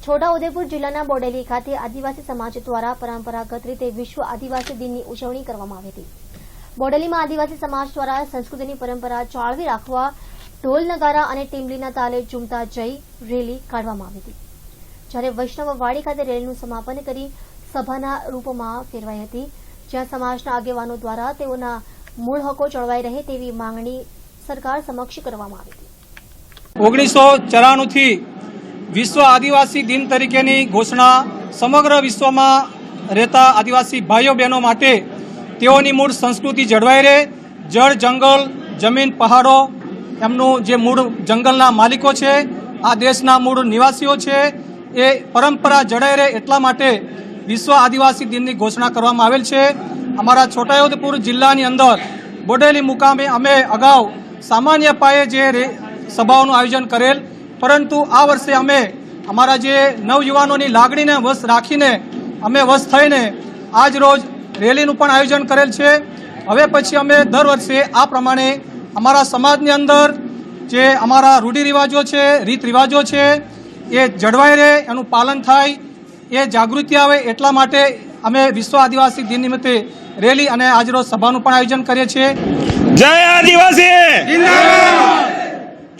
છોટાઉદેપુર જિલ્લાના બોડેલી ખાતે આદિવાસી સમાજ દ્વારા પરંપરાગત રીતે વિશ્વ આદિવાસી દિનની ઉજવણી કરવામાં આવી હતી। બોડેલીમાં આદિવાસી સમાજ દ્વારા સંસ્કૃતિની પરંપરા જાળવી રાખવા ઢોલ નગારા અને ટીમલીના તાલે ઝૂમતા જઈ રેલી કાઢવામાં આવી હતી, જ્યારે વૈષ્ણવવાડી ખાતે રેલીનું સમાપન કરી સભાના રૂપમાં ફેરવાઈ હતી, જ્યાં સમાજના આગેવાનો દ્વારા તેઓના મૂળ હકો જળવાઈ રહે તેવી માંગણી સરકાર સમક્ષ કરવામાં આવી હતી। 1994 થી વિશ્વ આદિવાસી દિન તરીકેની ઘોષણા સમગ્ર વિશ્વમાં રહેતા આદિવાસી ભાઈઓ બહેનો માટે તેઓની મૂળ સંસ્કૃતિ જળવાઈ રહે, જળ જંગલ જમીન પહાડો એમનું જે મૂળ જંગલના માલિકો છે, આ દેશના મૂળ નિવાસીઓ છે, એ પરંપરા જળવાઈ રહે એટલા માટે વિશ્વ આદિવાસી દિનની ઘોષણા કરવામાં આવેલ છે। અમારા છોટાઉદેપુર જિલ્લાની અંદર બોડેલી મુકામે અમે અગાઉ સામાન્ય પાયે જે સભાઓનું આયોજન કરેલ, પરંતુ આ વર્ષે અમે અમારા જે નવયુવાનોની લાગણીને વશ રાખીને અમે વશ થઈને આજ રોજ રેલીનું પણ આયોજન કરેલ છે। હવે પછી અમે દર વર્ષે આ પ્રમાણે અમારા સમાજની અંદર જે અમારા રૂઢિરિવાજો છે, રીત રિવાજો છે, એ જળવાઈ રહે, એનું પાલન થાય, એ જાગૃતિ આવે એટલા માટે અમે વિશ્વ આદિવાસી દિન નિમિત્તે રેલી અને આજરોજ સભાનું પણ આયોજન કરીએ છીએ। જય આદિવાસી!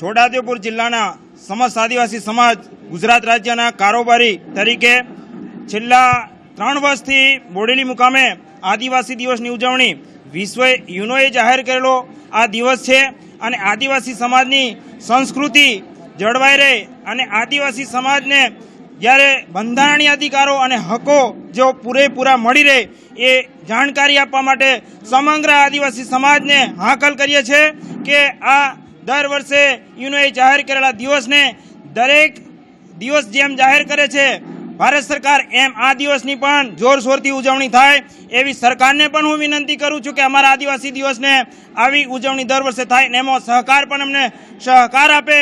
છોટાઉદેપુર જિલ્લાના સમસ્ત આદિવાસી સમાજ ગુજરાત રાજ્યના કારોબારી તરીકે છેલ્લા 3 વર્ષથી બોડેલી મુકામે આદિવાસી દિવસની ઉજવણી વિશ્વ યુનોએ જાહેર કરેલો આ દિવસ છે અને આદિવાસી સમાજની સંસ્કૃતિ જળવાઈ રહે અને આદિવાસી સમાજને જ્યારે બંધારણીય અધિકારો અને હકો જો પૂરેપૂરા મળી રહે એ જાણકારી આપવા માટે સમગ્ર આદિવાસી સમાજને હાકલ કરીએ છીએ કે આ દર વર્ષે યુનોએ જાહેર કરેલા દિવસને દરેક દિવસ જેમ જાહેર કરે છે ભારત સરકાર, એમ આ દિવસની પણ જોરશોરથી ઉજવણી થાય એવી સરકારને પણ હું વિનંતી કરું છું કે અમારા આદિવાસી દિવસને આવી ઉજવણી દર વર્ષે થાય ને એમાં સહકાર પણ અમને સહકાર આપે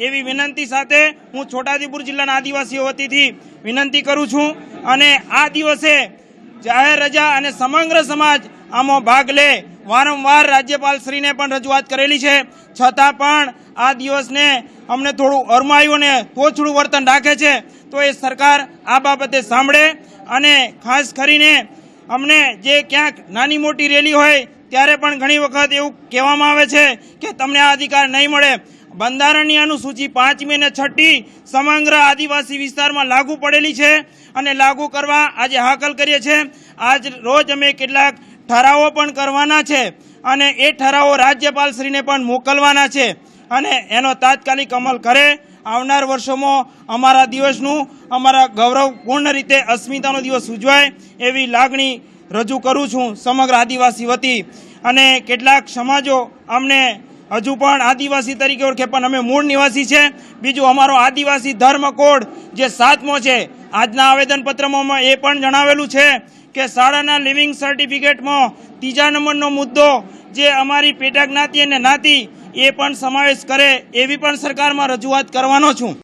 એવી વિનંતી સાથે હું છોટાઉદેપુર જિલ્લાના આદિવાસીઓ વતીથી વિનંતી કરું છું। અને આ દિવસે જાહેર રજા અને સમગ્ર સમાજ આમાં ભાગ લે, વારંવાર રાજ્યપાલશ્રીને પણ રજૂઆત કરેલી છે, છતાં પણ આ દિવસને અમને થોડું અરમાયું અને તોછડું વર્તન રાખે છે, તો એ સરકાર આ બાબતે સાંભળે અને ખાસ કરીને અમને જે ક્યાંક નાની મોટી રેલી હોય ત્યારે પણ ઘણી વખત એવું કહેવામાં આવે છે કે તમને આ અધિકાર નહીં મળે। બંધારણની અનુસૂચિ 5મી અને 6મી સમગ્ર આદિવાસી વિસ્તારમાં લાગુ પડેલી છે અને લાગુ કરવા આજે હાકલ કરીએ છીએ। આજ રોજ અમે કેટલાક ઠરાવો પણ કરવાના છે અને એ ઠરાવો રાજ્યપાલશ્રીને પણ મોકલવાના છે અને એનો તાત્કાલિક અમલ કરે। આવનાર વર્ષોમાં અમારા દિવસનું અમારા ગૌરવપૂર્ણ રીતે અસ્મિતાનો દિવસ ઉજવાય એવી લાગણી રજૂ કરું છું સમગ્ર આદિવાસી વતી। અને કેટલાક સમાજો અમને હજુ પણ આદિવાસી તરીકે ઓળખે પણ અમે મૂળ નિવાસી છે। બીજું અમારો આદિવાસી ધર્મ કોડ જે 7મો છે, આજના આવેદનપત્રમાં એ પણ જણાવેલું છે કે શાળાના લિવિંગ સર્ટિફિકેટમાં 3જા નંબરનો મુદ્દો જે અમારી પેટા જ્ઞાતિ અને નાતી એ પણ સમાવેશ કરે એવી પણ સરકારમાં રજૂઆત કરવાનો છું।